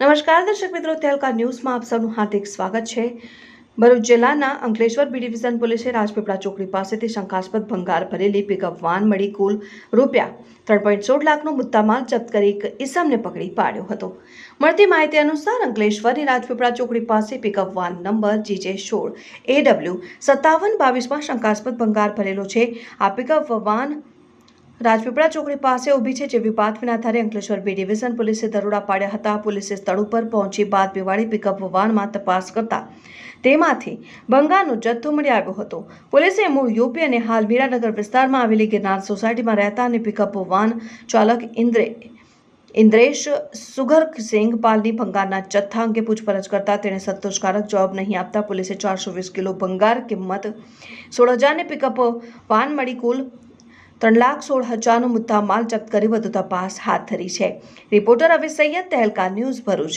નમસ્કાર દર્શક મિત્રો, તહેલકા ન્યૂઝમાં આપ સૌનું હાર્દિક સ્વાગત છે। ભરૂચ જિલ્લાના અંકલેશ્વર બી ડિવિઝન પોલીસે રાજપીપળા ચોકડી પાસેથી શંકાસ્પદ ભંગાર ભરેલી પિકઅપ વાન મળી કુલ ₹3.16 લાખનો મુદ્દામાલ જપ્ત કરી એક ઇસમને પકડી પાડ્યો હતો। મળતી માહિતી અનુસાર અંકલેશ્વરની રાજપીપળા ચોકડી પાસે પિકઅપ વાન નંબર GJ16AW 5722માં શંકાસ્પદ ભંગાર ભરેલો છે। આ પિકઅપ વાન રાજપીપળા ચોકડી પાસે ઊભી છે, જેવી બાતમીના આધારે અંકલેશ્વર બી ડિવિઝન પોલીસે દરોડા પાડ્યા હતા। પોલીસે સ્થળ ઉપર પહોંચી બાતમીવાળી પિકઅપ વાનમાં તપાસ કરતા તેમાંથી ભંગારનો જથ્થો મળી આવ્યો હતો। પોલીસે મૂળ યુપી અને હાલ મીરાનગર વિસ્તારમાં આવેલી ગિરનાર સોસાયટીમાં રહેતા અને પિકઅપ વાન ચાલક ઇન્દ્રેશ સુગરસિંહ પાલની ભંગારના જથ્થા અંગે પૂછપરછ કરતા તેણે સંતોષકારક જવાબ નહીં આપતા પોલીસે 420 કિલો ભંગાર કિંમત 16,000 પિકઅપ વાન મળી કુલ ₹3,16,000નો મુદ્દામાલ જપ્ત કરી વધુ તપાસ હાથ ધરી છે। રિપોર્ટર અવી સૈયદ, તહેલકા ન્યૂઝ, ભરૂચ।